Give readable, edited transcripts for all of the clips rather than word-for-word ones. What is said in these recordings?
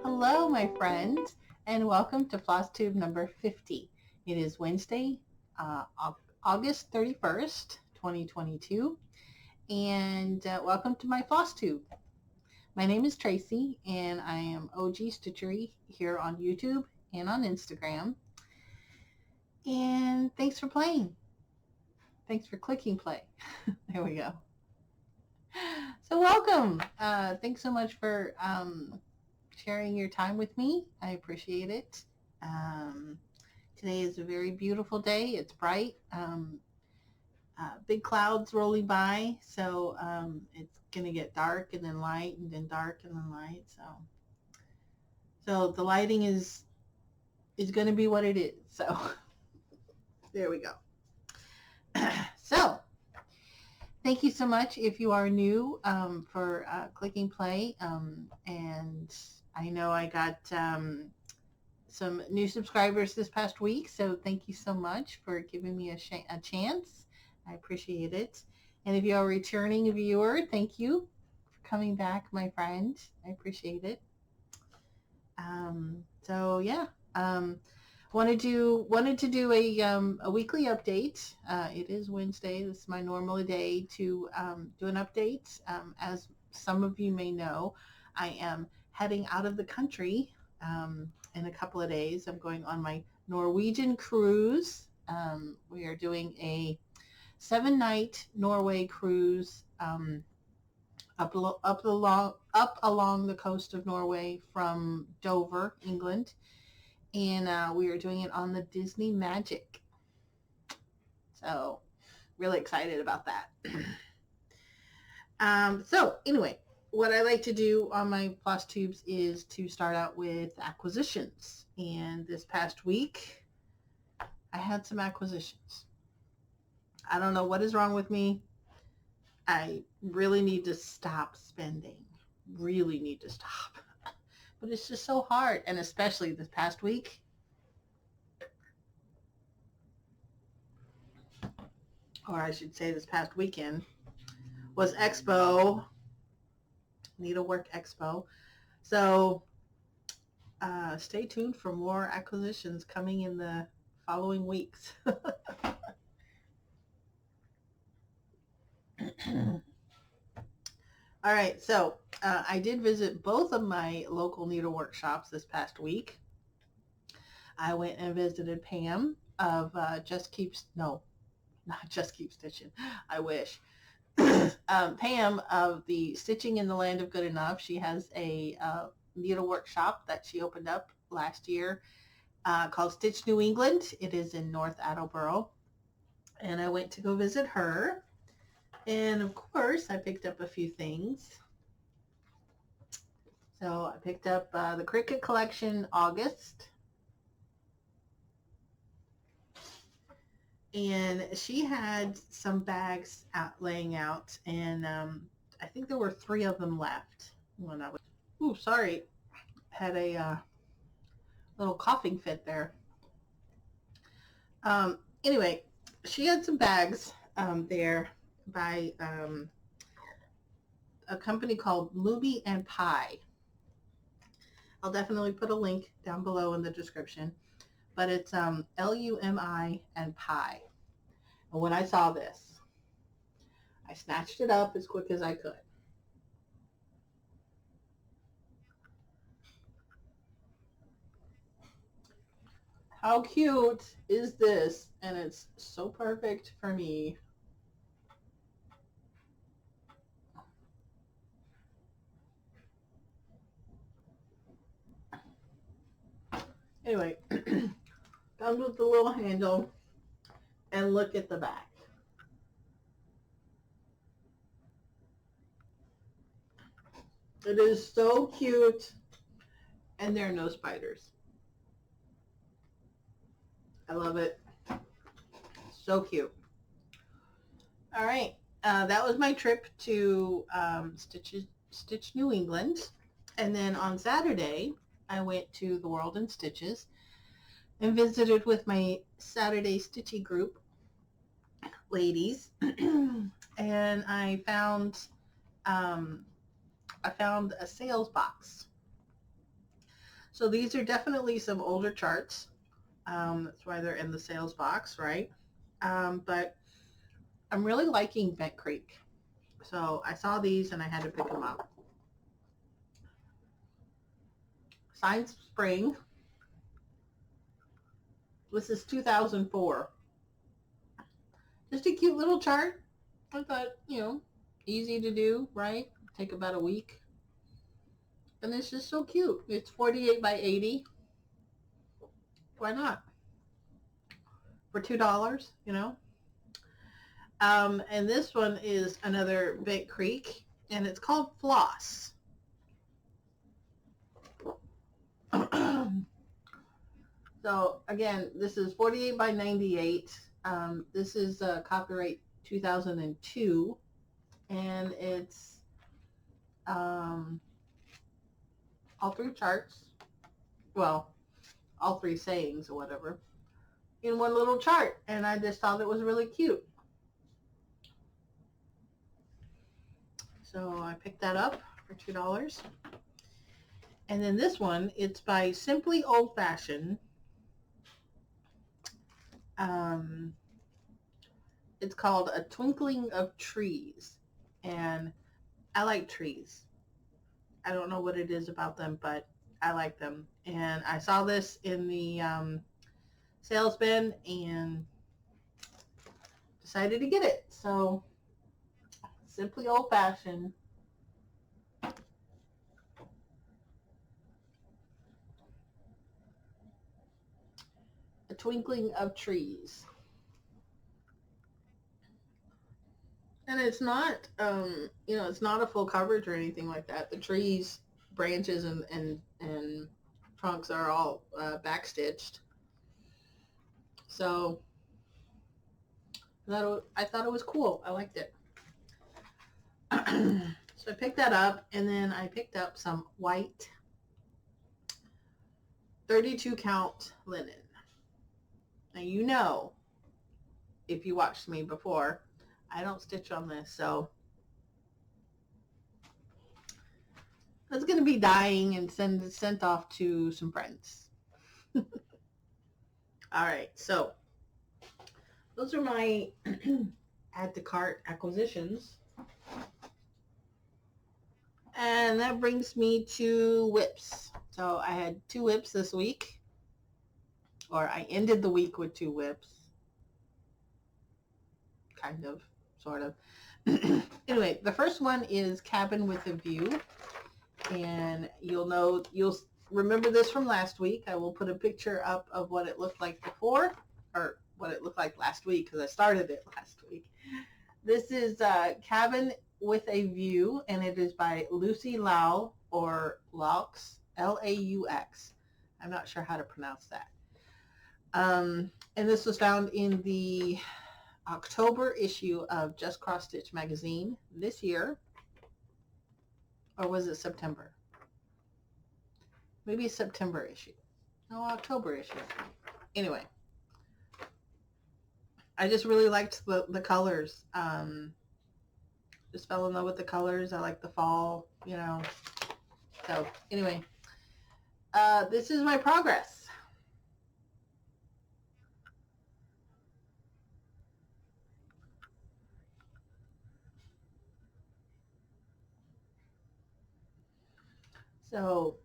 Hello, my friends, and welcome to Flosstube number 50. It is Wednesday, August 31st, 2022, and welcome to my Flosstube. My name is Tracy, and I am OG Stitchery here on YouTube and on Instagram. And thanks for playing. Thanks for clicking play. There we go. So welcome. Thanks so much for sharing your time with me. I appreciate it. Today is a very beautiful day. It's bright. Big clouds rolling by, so it's going to get dark and then light and then dark and then light. So the lighting is going to be what it is. So there we go. So thank you so much if you are new for clicking play. And I know I got some new subscribers this past week, so thank you so much for giving me a chance. I appreciate it. And if you're a returning viewer, thank you for coming back, my friend. I appreciate it. So yeah, wanted to do a weekly update. It is Wednesday. This is my normal day to do an update. As some of you may know, I am heading out of the country in a couple of days. I'm going on my Norwegian cruise. We are doing a 7-night Norway cruise up along the coast of Norway from Dover, England, and we are doing it on the Disney Magic. So really excited about that. So anyway, what I like to do on my Flosstubes is to start out with acquisitions. And this past week, I had some acquisitions. I don't know what is wrong with me. I really need to stop spending. Really need to stop. But it's just so hard. And especially this past week. Or I should say this past weekend was Expo. Needlework Expo. So stay tuned for more acquisitions coming in the following weeks. All right, so I did visit both of my local needlework shops this past week. I went and visited Pam of not Just Keep Stitching. I wish. Pam of the Stitching in the Land of Good Enough. She has a needlework shop that she opened up last year called Stitch New England. It is in North Attleboro. And I went to go visit her. And of course, I picked up a few things. So I picked up the Cricut Collection August. And she had some bags laying out, and I think there were 3 of them left when I was. Ooh, sorry, had a little coughing fit there. Anyway, she had some bags there by a company called Lumi and Pie. I'll definitely put a link down below in the description. But it's Lumi and Pie. And when I saw this, I snatched it up as quick as I could. How cute is this? And it's so perfect for me. Anyway, comes with the little handle, and look at the back. It is so cute, and there are no spiders. I love it. So cute. All right, that was my trip to Stitch New England, and then on Saturday I went to the World in Stitches and visited with my Saturday Stitchy group ladies, and I found a sales box. So these are definitely some older charts. That's why they're in the sales box, right? But I'm really liking Bent Creek. So I saw these and I had to pick them up. Science Spring. This is 2004. Just a cute little chart. I thought, easy to do, right? Take about a week. And it's just so cute. It's 48 by 80. Why not? For $2, And this one is another Bent Creek, and it's called Floss. So again, this is 48 by 98. This is copyright 2002, and it's all three charts. Well, all three sayings or whatever in one little chart, and I just thought it was really cute. So I picked that up for $2. And then this one, it's by Simply Old Fashioned. It's called A Twinkling of Trees, and I like trees. I don't know what it is about them, but I like them. And I saw this in the sales bin and decided to get it. So Simply Old Fashioned. A Twinkling of Trees. And it's not, it's not a full coverage or anything like that. The trees, branches, and trunks are all backstitched. So I thought it was cool. I liked it. So I picked that up, and then I picked up some white 32 count linen. Now, if you watched me before, I don't stitch on this, so it's going to be dyeing and sent off to some friends. All right, so those are my add to cart acquisitions. And that brings me to WIPs. So I had 2 WIPs this week, or I ended the week with 2 WIPs. Kind of, sort of. Anyway, the first one is Cabin with a View. And you'll remember this from last week. I will put a picture up of what it looked like before, or what it looked like last week, because I started it last week. This is Cabin with a View, and it is by Lucy Lau, or Laux, Laux. I'm not sure how to pronounce that. And this was found in the October issue of Just Cross Stitch magazine this year. Or was it September? Maybe September issue. No, October issue. Anyway, I just really liked the colors. Just fell in love with the colors. I like the fall, So anyway, this is my progress. So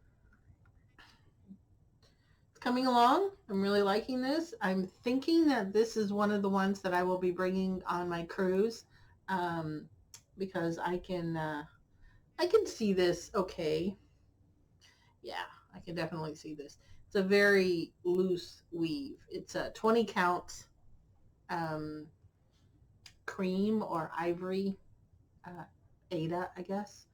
it's coming along. I'm really liking this. I'm thinking that this is one of the ones that I will be bringing on my cruise, because I can see this okay. Yeah, I can definitely see this. It's a very loose weave. It's a 20 count cream or ivory, Ada, I guess.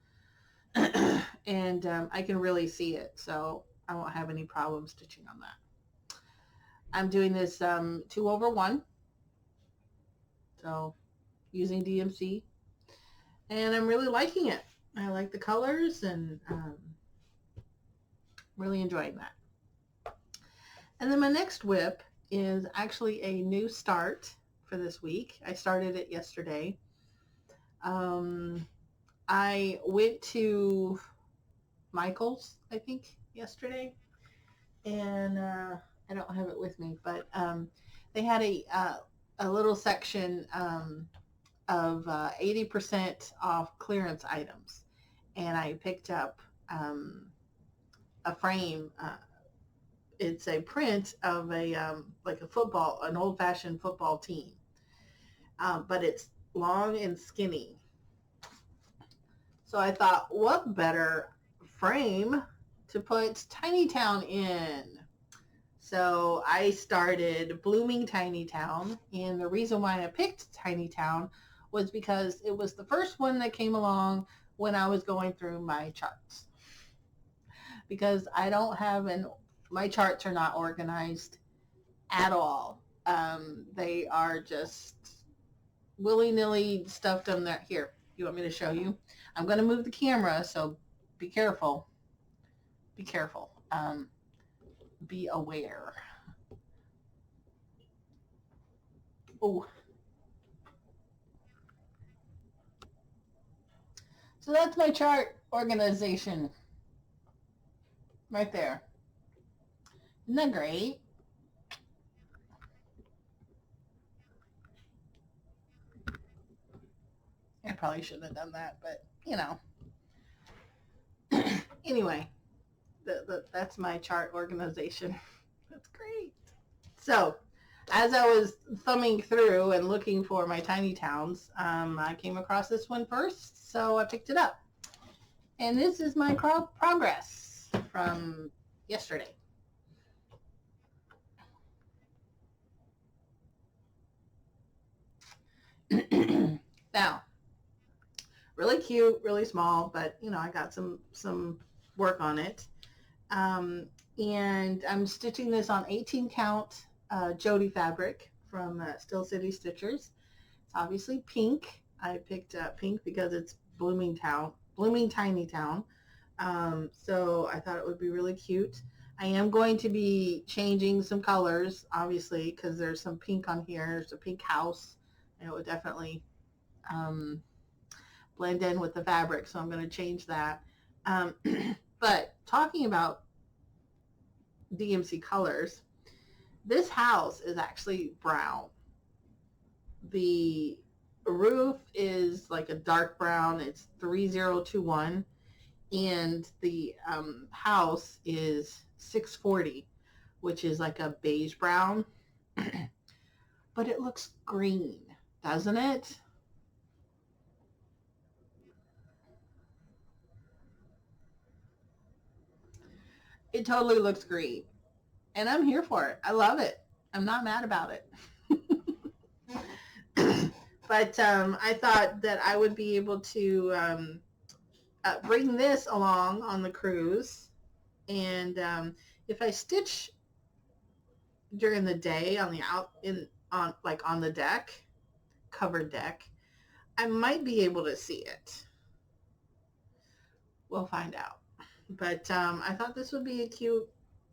And I can really see it, so I won't have any problem stitching on that. I'm doing this 2/1, so using DMC, and I'm really liking it. I like the colors, and really enjoying that. And then my next WIP is actually a new start for this week. I started it yesterday. I went to Michael's, I think, yesterday, and I don't have it with me, but they had a little section of 80% off clearance items, and I picked up a frame. It's a print of a like a football, an old-fashioned football team, but it's long and skinny. So I thought, what better frame to put Tiny Town in? So I started blooming Tiny Town, and the reason why I picked Tiny Town was because it was the first one that came along when I was going through my charts. Because I don't have my charts are not organized at all. They are just willy-nilly stuffed on there. Here, you want me to show you? I'm going to move the camera, so be careful. Be careful. Be aware. Oh. So that's my chart organization. Right there. Isn't that great? I probably shouldn't have done that, but you know. Anyway, that's my chart organization. That's great. So, as I was thumbing through and looking for my tiny towns, I came across this one first, so I picked it up. And this is my progress from yesterday. Now, really cute, really small, but you know, I got some work on it. And I'm stitching this on 18 count Jody fabric from Still City Stitchers. It's obviously pink. I picked pink because it's blooming Tiny Town. So I thought it would be really cute. I am going to be changing some colors, obviously, because there's some pink on here. There's a pink house, and it would definitely blend in with the fabric, so I'm going to change that. But talking about DMC colors, this house is actually brown. The roof is like a dark brown. It's 3021, and the house is 640, which is like a beige brown. But it looks green, doesn't it? It totally looks green, and I'm here for it. I love it. I'm not mad about it. But I thought that I would be able to bring this along on the cruise, and if I stitch during the day on the deck, covered deck, I might be able to see it. We'll find out. But I thought this would be a cute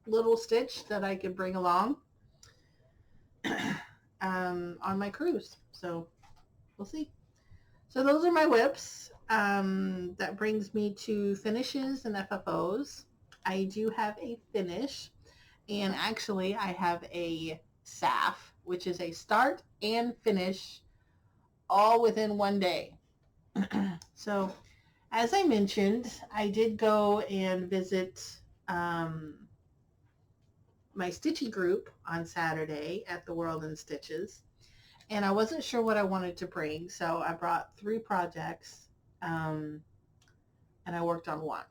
little stitch that I could bring along on my cruise. So we'll see. So those are my whips. That brings me to finishes and FFOs. I do have a finish, and actually I have a SAF, which is a start and finish all within one day. So as I mentioned, I did go and visit my Stitchy group on Saturday at the World in Stitches, and I wasn't sure what I wanted to bring, so I brought 3 projects, and I worked on one.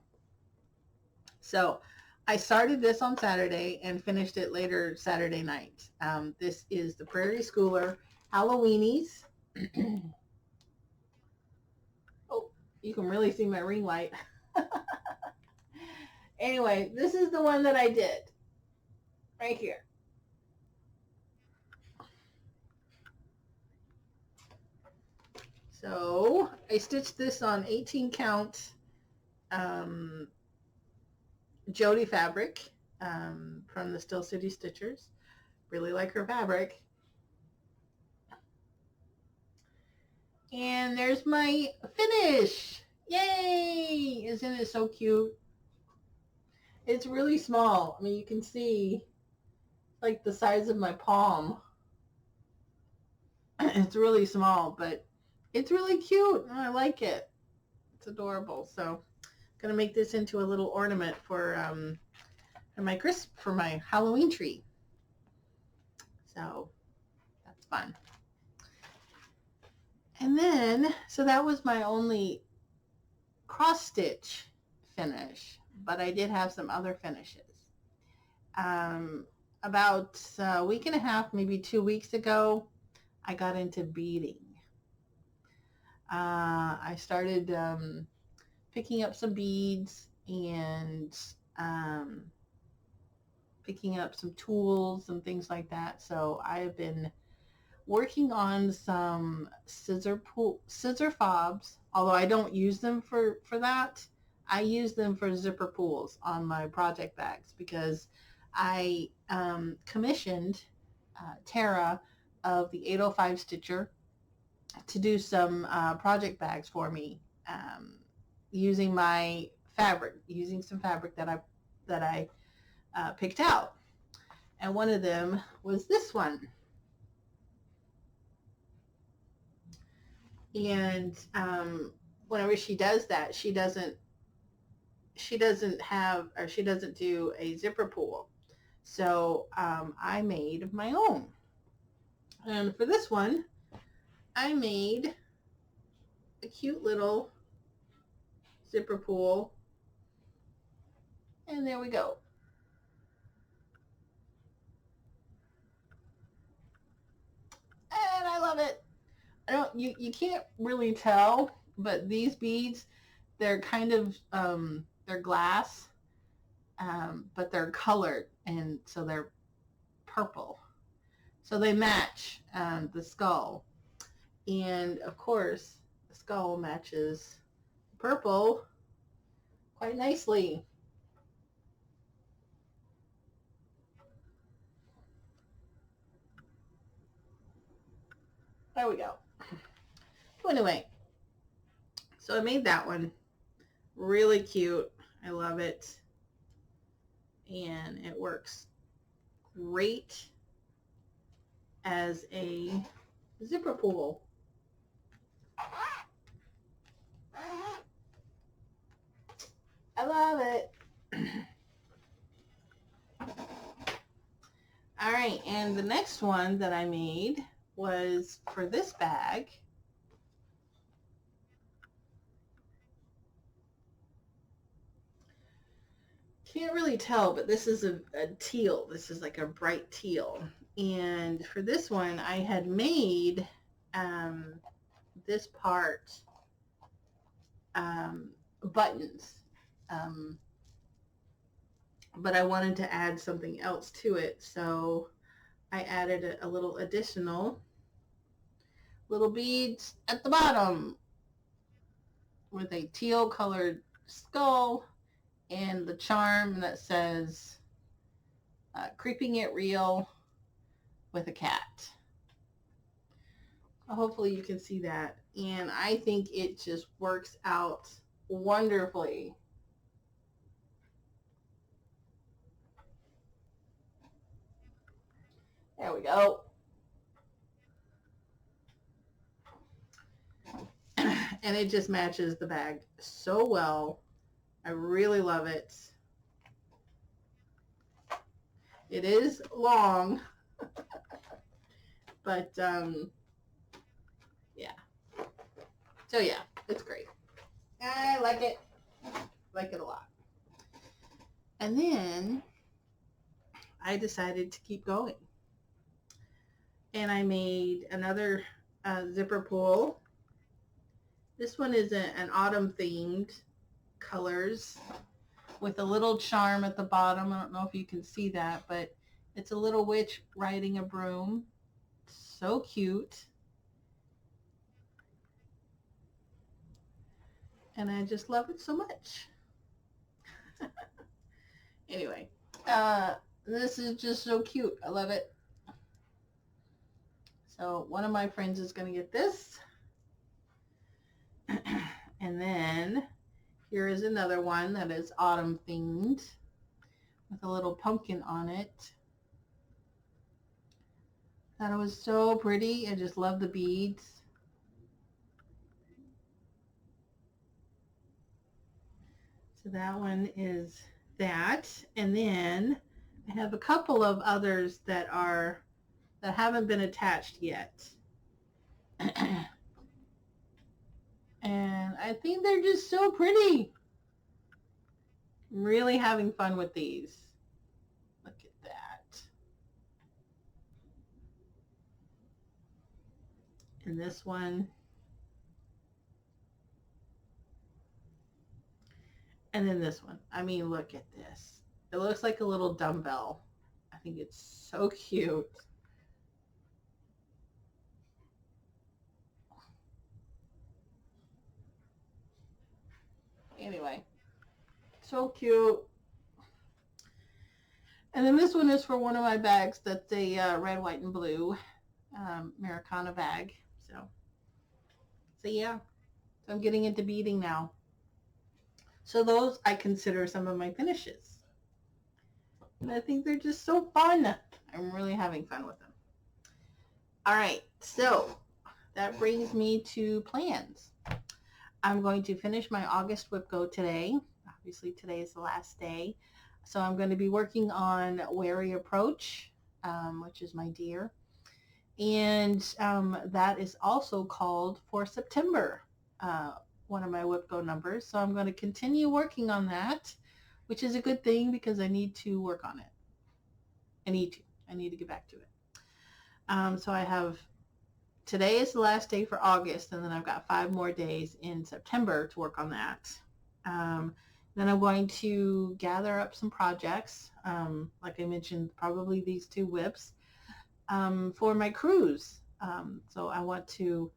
So I started this on Saturday and finished it later Saturday night. This is the Prairie Schooler Halloweenies. Oh, you can really see my ring light. Anyway, this is the one that I did right here. So I stitched this on 18 count Jody fabric from the Still City Stitchers. Really like her fabric. And there's my finish. Yay! Isn't it so cute? It's really small. I mean, you can see like the size of my palm. It's really small, but it's really cute. And I like it. It's adorable. So I'm gonna make this into a little ornament for my Halloween tree. So that's fun. And then, so that was my only cross stitch finish, but I did have some other finishes. About a week and a half, maybe 2 weeks ago, I got into beading. I started picking up some beads and picking up some tools and things like that. So I've been working on some scissor fobs, although I don't use them for that. I use them for zipper pulls on my project bags because I commissioned Tara of the 805 Stitcher to do some project bags for me using some fabric that I picked out. And one of them was this one. And whenever she does that, she doesn't do a zipper pull. So I made my own. And for this one, I made a cute little zipper pull. And there we go. And I love it. You can't really tell, but these beads, they're kind of they're glass, but they're colored, and so they're purple. So they match the skull, and of course the skull matches purple quite nicely. There we go. So anyway, so I made that one. Really cute. I love it. And it works great as a zipper pull. I love it. All right, and the next one that I made was for this bag. Can't really tell, but this is a teal. This is like a bright teal. And for this one, I had made this part buttons. But I wanted to add something else to it, so I added a little additional little beads at the bottom with a teal colored skull and the charm that says "Creeping It Real" with a cat. Hopefully you can see that, and I think it just works out wonderfully. There we go. And it just matches the bag so well. I really love it. It is long, but yeah. So yeah, it's great. I like it. Like it a lot. And then I decided to keep going. And I made another zipper pull. This one is an autumn themed colors with a little charm at the bottom. I don't know if you can see that, but it's a little witch riding a broom. So cute. And I just love it so much. Anyway, this is just so cute. I love it. So one of my friends is going to get this. And then here is another one that is autumn themed with a little pumpkin on it. Thought it was so pretty. I just love the beads. So that one is that. And then I have a couple of others that haven't been attached yet. And I think they're just so pretty. I'm really having fun with these. Look at that. And this one. And then this one. I mean, look at this. It looks like a little dumbbell. I think it's so cute. Anyway, so cute. And then this one is for one of my bags. That's a red, white, and blue Americana bag. So yeah. So I'm getting into beading now. So those I consider some of my finishes. And I think they're just so fun. I'm really having fun with them. All right, so that brings me to plans. I'm going to finish my August WIPGO today. Obviously today is the last day. So I'm going to be working on Wary Approach, which is my deer. And that is also called for September, one of my WIPGO numbers. So I'm going to continue working on that, which is a good thing because I need to work on it. I need to get back to it. So I have, today is the last day for August, and then I've got 5 more days in September to work on that. Then I'm going to gather up some projects, like I mentioned, probably these 2 whips, for my cruise. So I want to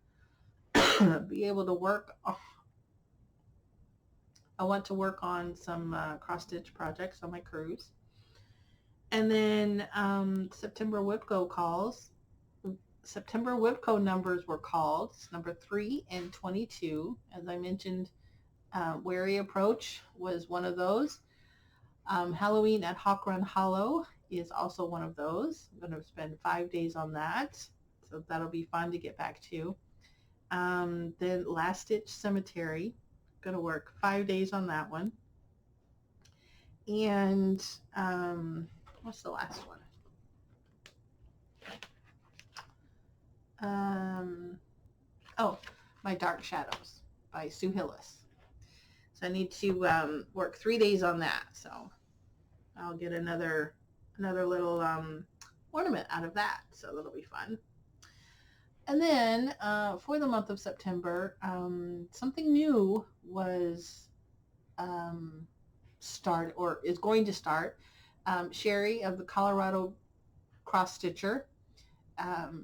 be able to work. I want to work on some cross-stitch projects on my cruise. And then September WIPGO calls. September WIPGO numbers were called. Number 3 and 22. As I mentioned, Wary Approach was one of those. Halloween at Hawk Run Hollow is also one of those. I'm going to spend 5 days on that. So that'll be fun to get back to. Then Last Stitch Cemetery. Going to work 5 days on that one. And what's the last one? Oh, My Dark Shadows by Sue Hillis. So I need to work 3 days on that. So I'll get another little ornament out of that. So that'll be fun. And then for the month of September, something new was is going to start. Sheri of the Colorado Cross Stitcher.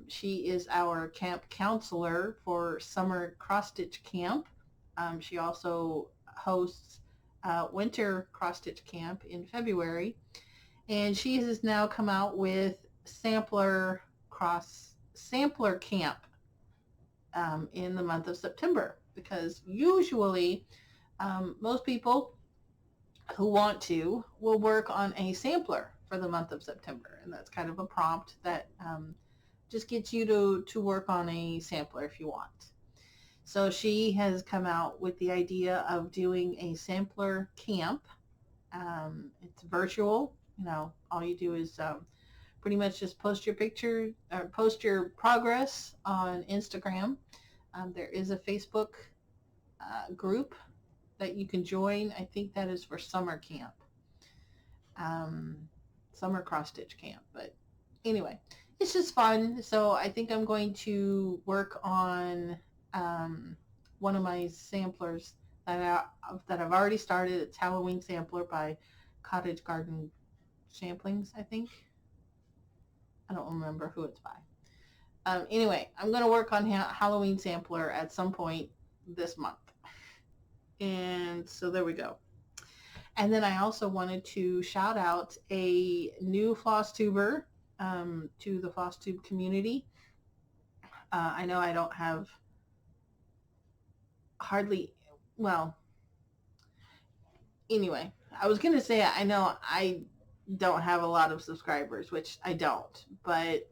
She is our camp counselor for summer cross stitch camp. She also hosts winter cross stitch camp in February, and she has now come out with sampler camp in the month of September, because usually most people who want to will work on a sampler for the month of September, and that's kind of a prompt that just gets you to work on a sampler if you want. So she has come out with the idea of doing a sampler camp. It's virtual. You know, all you do is pretty much just post your picture or post your progress on Instagram. There is a Facebook group that you can join. I think that is for summer camp, summer cross stitch camp. But anyway, it's just fun. So I think I'm going to work on one of my samplers that I've already started. It's Halloween Sampler by Cottage Garden Samplings, I think. I don't remember who it's by. Anyway, I'm going to work on Halloween Sampler at some point this month. And so there we go. And then I also wanted to shout out a new Flosstuber to the Flosstube community. I know I don't have hardly, well, anyway, I was going to say, I know I don't have a lot of subscribers, which I don't, but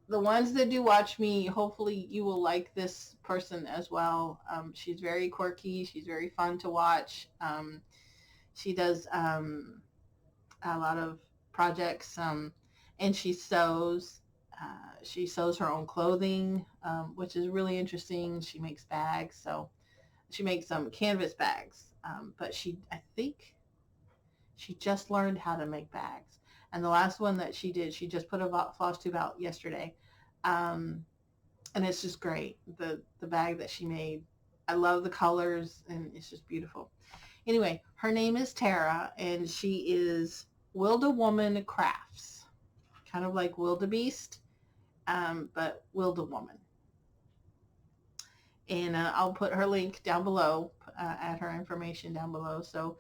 the ones that do watch me, hopefully you will like this person as well. She's very quirky. She's very fun to watch. She does a lot of projects, and she sews. She sews her own clothing, which is really interesting. She makes bags, so she makes some canvas bags. But I think she just learned how to make bags. And the last one that she did, she just put a Flosstube out yesterday. And it's just great. The bag that she made, I love the colors, and it's just beautiful. Anyway, her name is Tara, and she is Wilda-Woman Crafts. Kind of like Wildebeest, but Wilda-Woman. And I'll put her link down below, add her information down below. So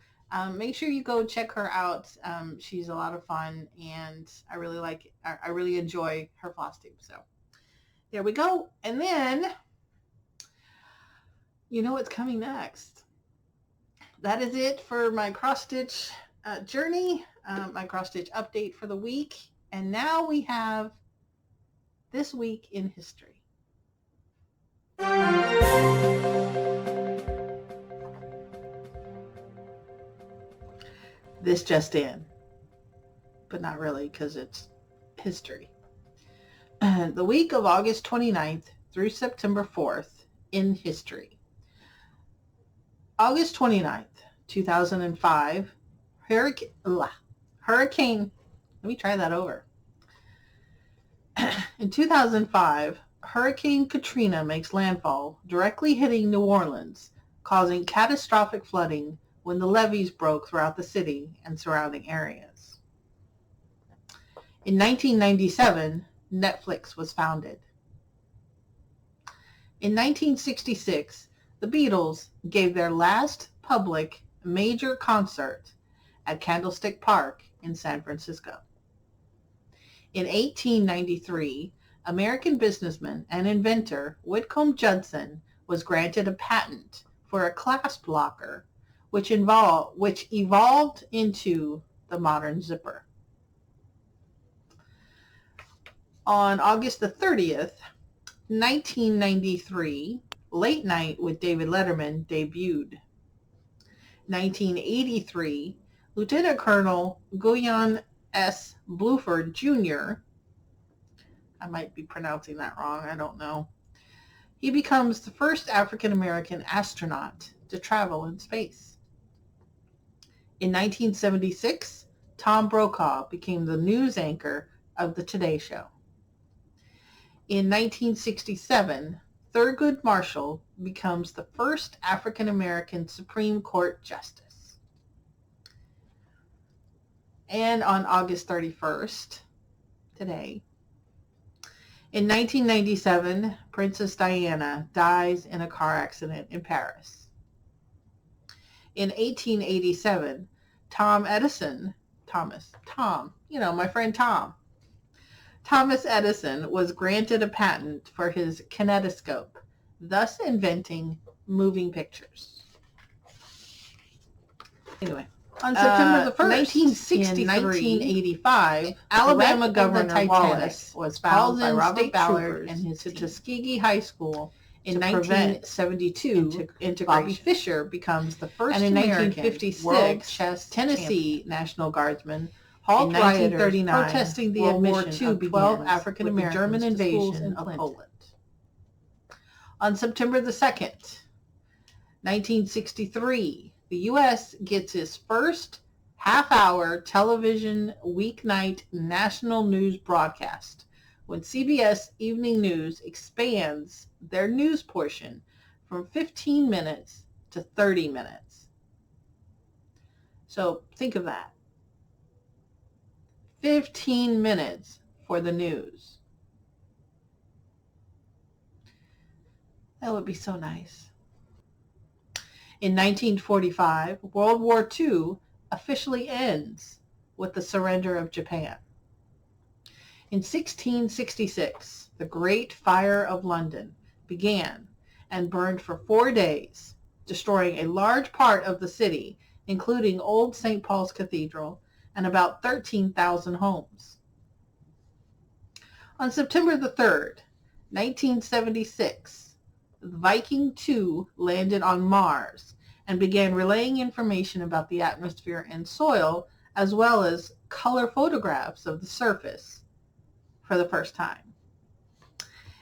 make sure you go check her out. She's a lot of fun, and I really like it. I really enjoy her Flosstube. So there we go. And then, you know what's coming next. That is it for my cross-stitch journey, my cross-stitch update for the week. And now we have This Week in History. This just in, but not really, because it's history. The week of August 29th through September 4th in history. August 29th, 2005, Hurricane, let me try that over. In 2005, Hurricane Katrina makes landfall, directly hitting New Orleans, causing catastrophic flooding when the levees broke throughout the city and surrounding areas. In 1997, Netflix was founded. In 1966, the Beatles gave their last public major concert at Candlestick Park in San Francisco. In 1893, American businessman and inventor Whitcomb Judson was granted a patent for a clasp locker, which evolved into the modern zipper. On August the 30th, 1993, Late Night with David Letterman debuted. 1983, Lieutenant Colonel Guyon S. Bluford Jr., I might be pronouncing that wrong, I don't know. He becomes the first African-American astronaut to travel in space. In 1976, Tom Brokaw became the news anchor of the Today Show. In 1967, Thurgood Marshall becomes the first African-American Supreme Court Justice. And on August 31st, today, in 1997, Princess Diana dies in a car accident in Paris. In 1887, my friend Tom, Thomas Edison was granted a patent for his kinetoscope, thus inventing moving pictures. Anyway, on September the 1st, in 1985, Alabama Governor Wallace was found by Robert Ballard and his Tuskegee High School in 1972. Bobby Fischer becomes the first American World Chess Tennessee National Guardsman. Halt rioters protesting the admission of 12 African Americans German invasion of Poland. On September the 2nd, 1963, the U.S. gets its first half-hour television weeknight national news broadcast when CBS Evening News expands their news portion from 15 minutes to 30 minutes. So think of that. 15 minutes for the news. That would be so nice. In 1945, World War II officially ends with the surrender of Japan. In 1666, the Great Fire of London began, and burned for 4 days, destroying a large part of the city, including Old St. Paul's Cathedral and about 13,000 homes. On September the 3rd, 1976, Viking 2 landed on Mars and began relaying information about the atmosphere and soil, as well as color photographs of the surface for the first time.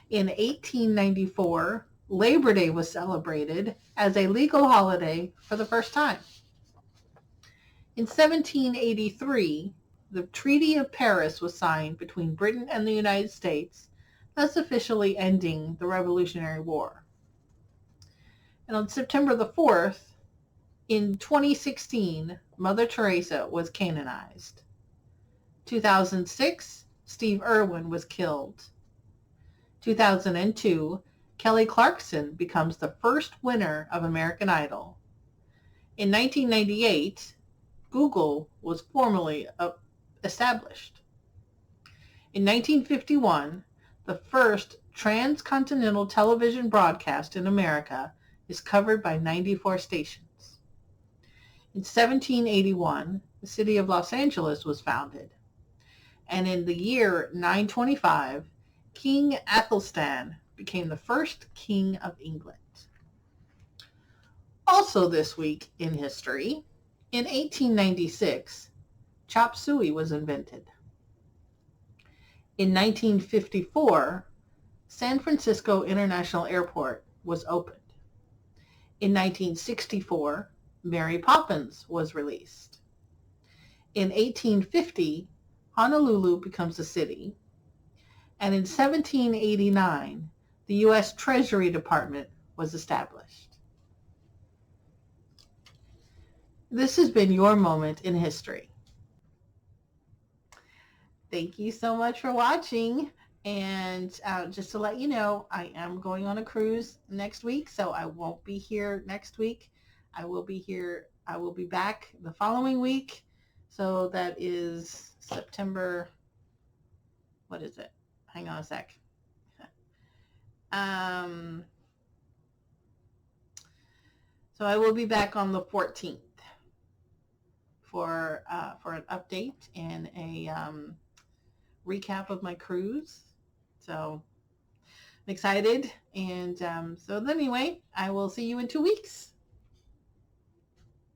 In 1894, Labor Day was celebrated as a legal holiday for the first time. In 1783, the Treaty of Paris was signed between Britain and the United States, thus officially ending the Revolutionary War. And on September the 4th, in 2016, Mother Teresa was canonized. 2006, Steve Irwin was killed. 2002, Kelly Clarkson becomes the first winner of American Idol. In 1998, Google was formally established. In 1951, the first transcontinental television broadcast in America is covered by 94 stations. In 1781, the city of Los Angeles was founded. And in the year 925, King Athelstan became the first king of England. Also this week in history, in 1896, chop suey was invented. In 1954, San Francisco International Airport was opened. In 1964, Mary Poppins was released. In 1850, Honolulu becomes a city. And in 1789, the U.S. Treasury Department was established. This has been your moment in history. Thank you so much for watching. And just to let you know, I am going on a cruise next week, so I won't be here next week. I will be back the following week. So that is September, what is it? Hang on a sec. So I will be back on the 14th for an update and a recap of my cruise. So I'm excited. And so anyway, I will see you in 2 weeks.